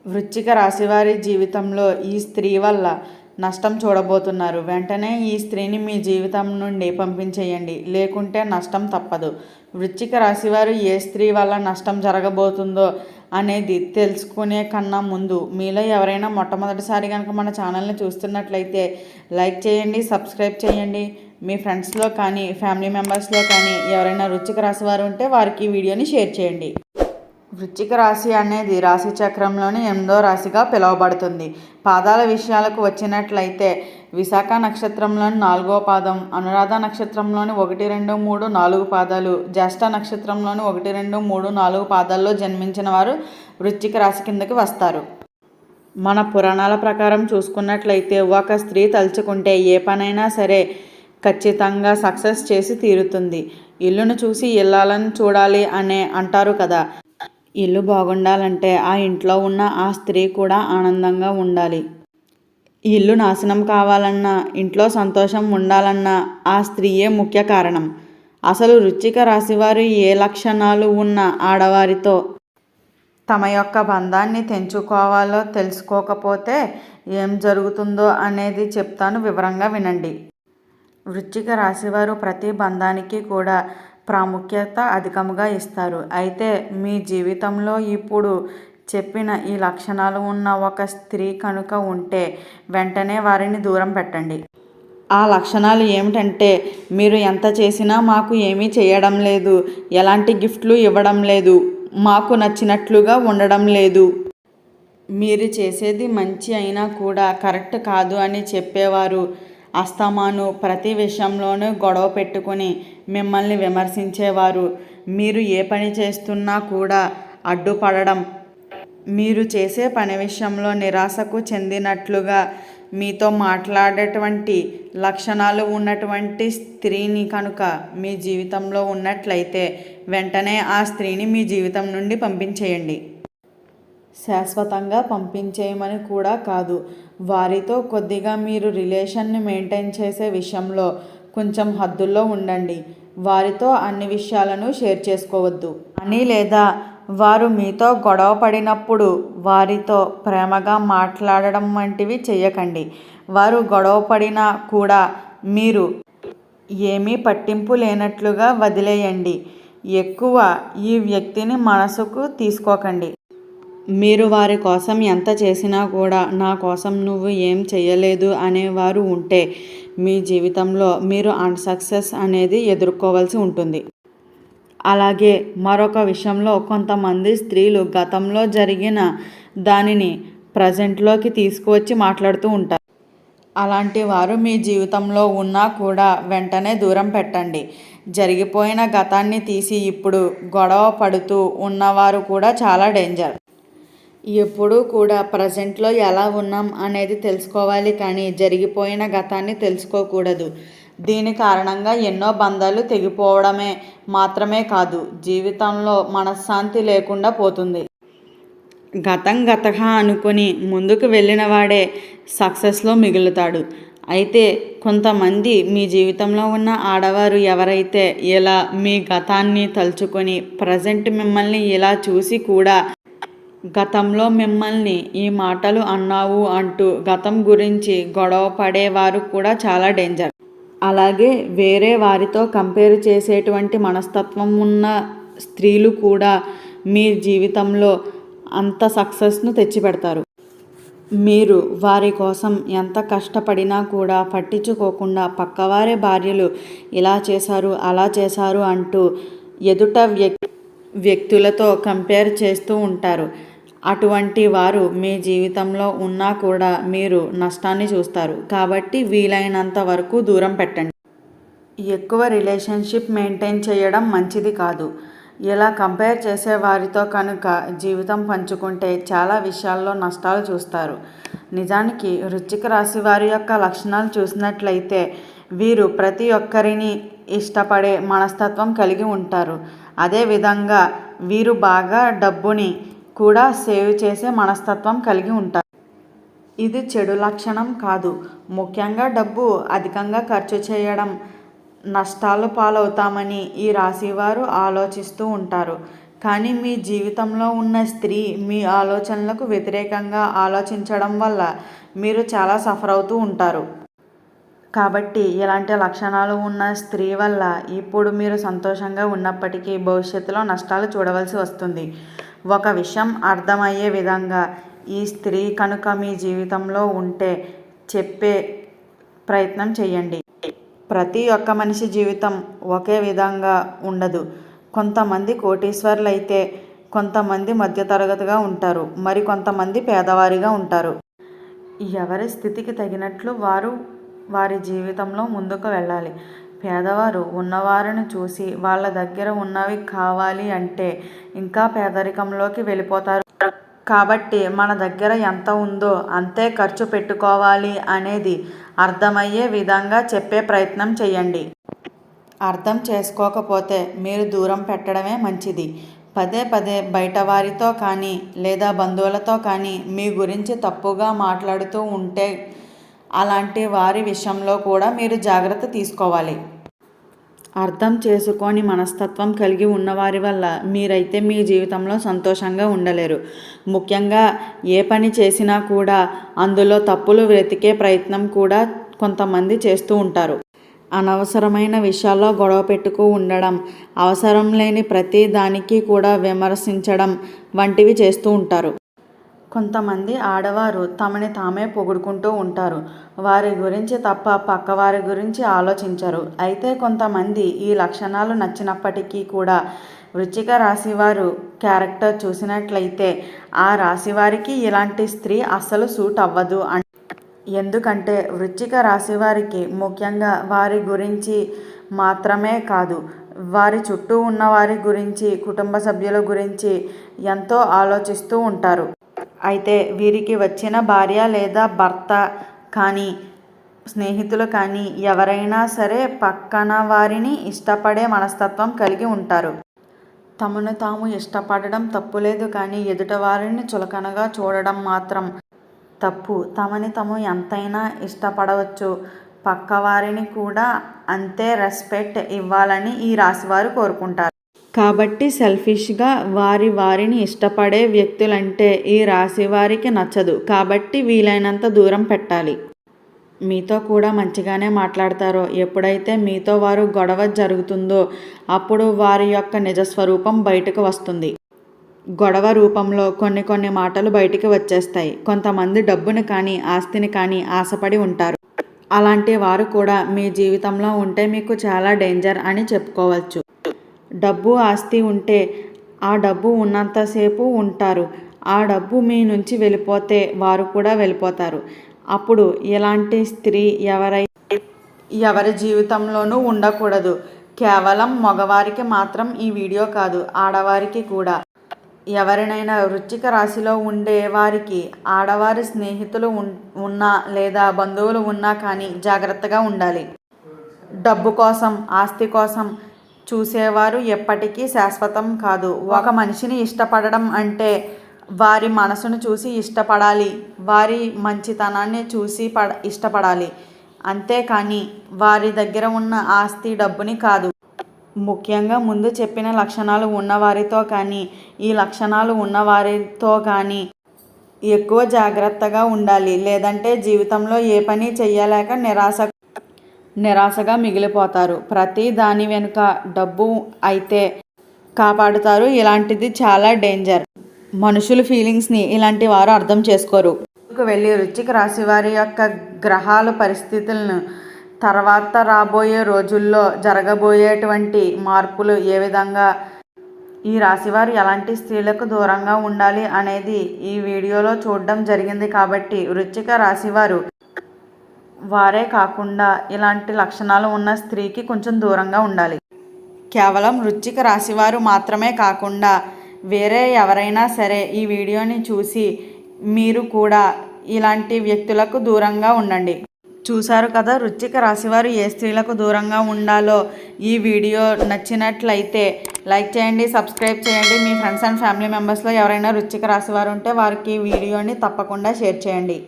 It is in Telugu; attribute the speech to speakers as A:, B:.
A: వృశ్చిక రాశివారి జీవితంలో ఈ స్త్రీ వల్ల నష్టం చూడబోతున్నారు. వెంటనే ఈ స్త్రీని మీ జీవితం నుండి పంపించేయండి, లేకుంటే నష్టం తప్పదు. వృశ్చిక రాశివారు ఏ స్త్రీ వల్ల నష్టం జరగబోతుందో అనేది తెలుసుకునే కన్నా ముందు మీలో ఎవరైనా మొట్టమొదటిసారి కనుక మన ఛానల్ని చూస్తున్నట్లయితే లైక్ చేయండి, సబ్స్క్రైబ్ చేయండి. మీ ఫ్రెండ్స్లో కానీ ఫ్యామిలీ మెంబర్స్లో కానీ ఎవరైనా వృశ్చిక రాశి వారు ఉంటే వారికి ఈ వీడియోని షేర్ చేయండి. వృశ్చిక రాశి అనేది రాశి చక్రంలోని 8వ రాశిగా పిలువబడుతుంది. పాదాల విషయాలకు వచ్చినట్లయితే విశాఖ నక్షత్రంలోని 4వ పాదం, అనురాధ నక్షత్రంలోని 1, 2, 3, 4 పాదాలు, జ్యేష్ఠ నక్షత్రంలోని 1, 2, 3, 4 పాదాల్లో జన్మించిన వారు వృశ్చిక రాశి కిందకి వస్తారు. మన పురాణాల ప్రకారం చూసుకున్నట్లయితే ఒక స్త్రీ తలుచుకుంటే ఏ పనైనా సరే ఖచ్చితంగా సక్సెస్ చేసి తీరుతుంది. ఇల్లును చూసి ఇల్లాలను చూడాలి అనే అంటారు కదా. ఇల్లు బాగుండాలంటే ఆ ఇంట్లో ఉన్న ఆ స్త్రీ కూడా ఆనందంగా ఉండాలి. ఇల్లు నాశనం కావాలన్నా, ఇంట్లో సంతోషం ఉండాలన్నా ఆ స్త్రీయే ముఖ్య కారణం. అసలు వృశ్చిక రాశివారు ఏ లక్షణాలు ఉన్న ఆడవారితో తమ యొక్క బంధాన్ని తెంచుకోవాలో తెలుసుకోకపోతే ఏం జరుగుతుందో అనేది చెప్తాను, వివరంగా వినండి. వృశ్చిక రాశివారు ప్రతి బంధానికి కూడా ప్రాముఖ్యత అధికంగా ఇస్తారు. అయితే మీ జీవితంలో ఇప్పుడు చెప్పిన ఈ లక్షణాలు ఉన్న ఒక స్త్రీ కనుక ఉంటే వెంటనే వారిని దూరం పెట్టండి. ఆ లక్షణాలు ఏమిటంటే, మీరు ఎంత చేసినా మాకు ఏమీ చేయడం లేదు, ఎలాంటి గిఫ్ట్లు ఇవ్వడం లేదు, మాకు నచ్చినట్లుగా ఉండడం లేదు, మీరు చేసేది మంచి అయినా కూడా కరెక్ట్ కాదు అని చెప్పేవారు, అస్తమాను ప్రతి విషయంలోనూ గొడవ పెట్టుకుని మిమ్మల్ని విమర్శించేవారు, మీరు ఏ పని చేస్తున్నా కూడా అడ్డుపడడం, మీరు చేసే పని విషయంలో నిరాశకు చెందినట్లుగా మీతో మాట్లాడేటువంటి లక్షణాలు ఉన్నటువంటి స్త్రీని కనుక మీ జీవితంలో ఉన్నట్లయితే వెంటనే ఆ స్త్రీని మీ జీవితం నుండి పంపించేయండి. శాశ్వతంగా పంపించేయమని కూడా కాదు, వారితో కొద్దిగా మీరు రిలేషన్ని మెయింటైన్ చేసే విషయంలో కొంచెం హద్దుల్లో ఉండండి. వారితో అన్ని విషయాలను షేర్ చేసుకోవద్దు అని, లేదా వారు మీతో గొడవ పడినప్పుడు వారితో ప్రేమగా మాట్లాడడం వంటివి చేయకండి. వారు గొడవ పడినా కూడా మీరు ఏమీ పట్టింపు లేనట్లుగా వదిలేయండి. ఎక్కువ ఈ వ్యక్తిని మనసుకు తీసుకోకండి. మీరు వారి కోసం ఎంత చేసినా కూడా నా కోసం నువ్వు ఏం చేయలేదు అనేవారు ఉంటే మీ జీవితంలో మీరు అన్సక్సెస్ అనేది ఎదుర్కోవాల్సి ఉంటుంది. అలాగే మరొక విషయంలో కొంతమంది స్త్రీలు గతంలో జరిగిన దానిని ప్రజెంట్లోకి తీసుకువచ్చి మాట్లాడుతూ ఉంటారు. అలాంటి వారు మీ జీవితంలో ఉన్నా కూడా వెంటనే దూరం పెట్టండి. జరిగిపోయిన గతాన్ని తీసి ఇప్పుడు గొడవ పడుతూ ఉన్నవారు కూడా చాలా డేంజర్. ఎప్పుడూ కూడా ప్రజెంట్లో ఎలా ఉన్నాం అనేది తెలుసుకోవాలి, కానీ జరిగిపోయిన గతాన్ని తెలుసుకోకూడదు. దీని కారణంగా ఎన్నో బంధాలు తెగిపోవడమే మాత్రమే కాదు, జీవితంలో మనశ్శాంతి లేకుండా పోతుంది. గతం గతగా అనుకుని ముందుకు వెళ్ళిన వాడే సక్సెస్లో మిగులుతాడు. అయితే కొంతమంది మీ జీవితంలో ఉన్న ఆడవారు ఎవరైతే ఇలా మీ గతాన్ని తలుచుకొని ప్రజెంట్ మిమ్మల్ని ఇలా చూసి కూడా గతంలో మిమ్మల్ని ఈ మాటలు అన్నావు అంటూ గతం గురించి గొడవ పడేవారు కూడా చాలా డేంజర్. అలాగే వేరే వారితో కంపేర్ చేసేటువంటి మనస్తత్వం ఉన్న స్త్రీలు కూడా మీ జీవితంలో అంత సక్సెస్ను తెచ్చిపెడతారు. మీరు వారి కోసం ఎంత కష్టపడినా కూడా పట్టించుకోకుండా పక్కవారి భార్యలు ఇలా చేశారు అలా చేశారు అంటూ ఎదుట వ్యక్తులతో కంపేర్ చేస్తూ ఉంటారు. అటువంటి వారు మీ జీవితంలో ఉన్నా కూడా మీరు నష్టాన్ని చూస్తారు. కాబట్టి వీలైనంత వరకు దూరం పెట్టండి. ఎక్కువ రిలేషన్షిప్ మెయింటైన్ చేయడం మంచిది కాదు. ఇలా కంపేర్ చేసే వారితో కనుక జీవితం పంచుకుంటే చాలా విషయాల్లో నష్టాలు చూస్తారు. నిజానికి వృశ్చిక రాశి వారి యొక్క లక్షణాలు చూసినట్లయితే వీరు ప్రతి ఒక్కరిని ఇష్టపడే మనస్తత్వం కలిగి ఉంటారు. అదేవిధంగా వీరు బాగా డబ్బుని కూడా సేవ్ చేసే మనస్తత్వం కలిగి ఉంటారు. ఇది చెడు లక్షణం కాదు. ముఖ్యంగా డబ్బు అధికంగా ఖర్చు చేయడం నష్టాలు పాలవుతామని ఈ రాశివారు ఆలోచిస్తూ ఉంటారు. కానీ మీ జీవితంలో ఉన్న స్త్రీ మీ ఆలోచనలకు వ్యతిరేకంగా ఆలోచించడం వల్ల మీరు చాలా సఫర్ అవుతూ ఉంటారు. కాబట్టి ఇలాంటి లక్షణాలు ఉన్న స్త్రీ వల్ల ఇప్పుడు మీరు సంతోషంగా ఉన్నప్పటికీ భవిష్యత్తులో నష్టాలు చూడవలసి వస్తుంది. ఒక విషయం అర్థమయ్యే విధంగా ఈ స్త్రీ కనుక మీ జీవితంలో ఉంటే చెప్పే ప్రయత్నం చేయండి. ప్రతి ఒక్క మనిషి జీవితం ఒకే విధంగా ఉండదు. కొంతమంది కోటీశ్వరులైతే కొంతమంది మధ్యతరగతిగా ఉంటారు, మరి కొంతమంది పేదవారిగా ఉంటారు. ఎవరి స్థితికి తగినట్లు వారు వారి జీవితంలో ముందుకు వెళ్ళాలి. పేదవారు ఉన్నవారిని చూసి వాళ్ళ దగ్గర ఉన్నవి కావాలి అంటే ఇంకా పేదరికంలోకి వెళ్ళిపోతారు. కాబట్టి మన దగ్గర ఎంత ఉందో అంతే ఖర్చు పెట్టుకోవాలి అనేది అర్థమయ్యే విధంగా చెప్పే ప్రయత్నం చేయండి. అర్థం చేసుకోకపోతే మీరు దూరం పెట్టడమే మంచిది. పదే పదే బయట వారితో కానీ లేదా బంధువులతో కానీ మీ గురించి తప్పుగా మాట్లాడుతూ ఉంటే అలాంటి వారి విషయంలో కూడా మీరు జాగ్రత్త తీసుకోవాలి. అర్థం చేసుకొని మనస్తత్వం కలిగి ఉన్నవారి వల్ల మీరైతే మీ జీవితంలో సంతోషంగా ఉండలేరు. ముఖ్యంగా ఏ పని చేసినా కూడా అందులో తప్పులు వెతికే ప్రయత్నం కూడా కొంతమంది చేస్తూ ఉంటారు. అనవసరమైన విషయాల్లో గొడవ పెట్టుకు ఉండడం, అవసరం లేని ప్రతి దానికి కూడా విమర్శించడం వంటివి చేస్తూ ఉంటారు. కొంతమంది ఆడవారు తమని తామే పొగుడుకుంటూ ఉంటారు. వారి గురించి తప్ప పక్కవారి గురించి ఆలోచించరు. అయితే కొంతమంది ఈ లక్షణాలు నచ్చినప్పటికీ కూడా వృశ్చిక రాశి వారు క్యారెక్టర్ చూసినట్లయితే ఆ రాశి వారికి ఇలాంటి స్త్రీ అస్సలు సూట్ అవ్వదు. ఎందుకంటే వృశ్చిక రాశి వారికి ముఖ్యంగా వారి గురించి మాత్రమే కాదు, వారి చుట్టూ ఉన్న వారి గురించి, కుటుంబ సభ్యుల గురించి ఎంతో ఆలోచిస్తూ ఉంటారు. అయితే వీరికి వచ్చిన భార్య లేదా భర్త కానీ స్నేహితులు కానీ ఎవరైనా సరే పక్కన వారిని ఇష్టపడే మనస్తత్వం కలిగి ఉంటారు. తమను తాము ఇష్టపడడం తప్పులేదు, కానీ ఎదుట వారిని చులకనగా చూడడం మాత్రం తప్పు. తమని తాము ఎంతైనా ఇష్టపడవచ్చు, పక్కవారిని కూడా అంతే రెస్పెక్ట్ ఇవ్వాలని ఈ రాశివారు కోరుకుంటారు. కాబట్టి సెల్ఫిష్గా వారిని ఇష్టపడే వ్యక్తులంటే ఈ రాశి వారికి నచ్చదు. కాబట్టి వీలైనంత దూరం పెట్టాలి. మీతో కూడా మంచిగానే మాట్లాడతారో, ఎప్పుడైతే మీతో వారు గొడవ జరుగుతుందో అప్పుడు వారి యొక్క నిజస్వరూపం బయటకు వస్తుంది. గొడవ రూపంలో కొన్ని మాటలు బయటికి వచ్చేస్తాయి. కొంతమంది డబ్బుని కానీ ఆస్తిని కానీ ఆశపడి ఉంటారు. అలాంటి వారు కూడా మీ జీవితంలో ఉంటే మీకు చాలా డేంజర్ అని చెప్పుకోవచ్చు. డబ్బు ఆస్తి ఉంటే ఆ డబ్బు ఉన్నంతసేపు ఉంటారు. ఆ డబ్బు మీ నుంచి వెళ్ళిపోతే వారు కూడా వెళ్ళిపోతారు. అప్పుడు ఇలాంటి స్త్రీ ఎవరి జీవితంలోనూ ఉండకూడదు. కేవలం మగవారికి మాత్రం ఈ వీడియో కాదు, ఆడవారికి కూడా. ఎవరినైనా వృశ్చిక రాశిలో ఉండే వారికి ఆడవారి స్నేహితులు ఉన్నా లేదా బంధువులు ఉన్నా కానీ జాగ్రత్తగా ఉండాలి. డబ్బు కోసం, ఆస్తి కోసం చూసేవారు ఎప్పటికీ శాశ్వతం కాదు. ఒక మనిషిని ఇష్టపడడం అంటే వారి మనసును చూసి ఇష్టపడాలి, వారి మంచితనాన్ని చూసి ఇష్టపడాలి. అంతేకాని వారి దగ్గర ఉన్న ఆస్తి డబ్బుని కాదు. ముఖ్యంగా ముందు చెప్పిన లక్షణాలు ఉన్నవారితో కానీ ఈ లక్షణాలు ఉన్నవారితో కానీ ఎక్కువ జాగ్రత్తగా ఉండాలి. లేదంటే జీవితంలో ఏ పని చెయ్యలేక నిరాశగా మిగిలిపోతారు. ప్రతి దాని వెనుక డబ్బు అయితే కాపాడుతారు. ఇలాంటిది చాలా డేంజర్. మనుషుల ఫీలింగ్స్ని ఇలాంటి వారు అర్థం చేసుకోరు. వెళ్ళి వృశ్చిక రాశి వారి యొక్క గ్రహాల పరిస్థితులను, తర్వాత రాబోయే రోజుల్లో జరగబోయేటువంటి మార్పులు ఏ విధంగా, ఈ రాశివారు ఎలాంటి స్త్రీలకు దూరంగా ఉండాలి అనేది ఈ వీడియోలో చూడడం జరిగింది. కాబట్టి వృశ్చిక రాశివారు వారే కాకుండా ఇలాంటి లక్షణాలు ఉన్న స్త్రీకి కొంచెం దూరంగా ఉండాలి. కేవలం వృశ్చిక రాశివారు మాత్రమే కాకుండా వేరే ఎవరైనా సరే ఈ వీడియోని చూసి మీరు కూడా ఇలాంటి వ్యక్తులకు దూరంగా ఉండండి. చూశారు కదా వృశ్చిక రాశివారు ఏ స్త్రీలకు దూరంగా ఉండాలో. ఈ వీడియో నచ్చినట్లయితే లైక్ చేయండి, సబ్స్క్రైబ్ చేయండి. మీ ఫ్రెండ్స్ అండ్ ఫ్యామిలీ మెంబర్స్లో ఎవరైనా వృశ్చిక రాశివారు ఉంటే వారికి వీడియోని తప్పకుండా షేర్ చేయండి.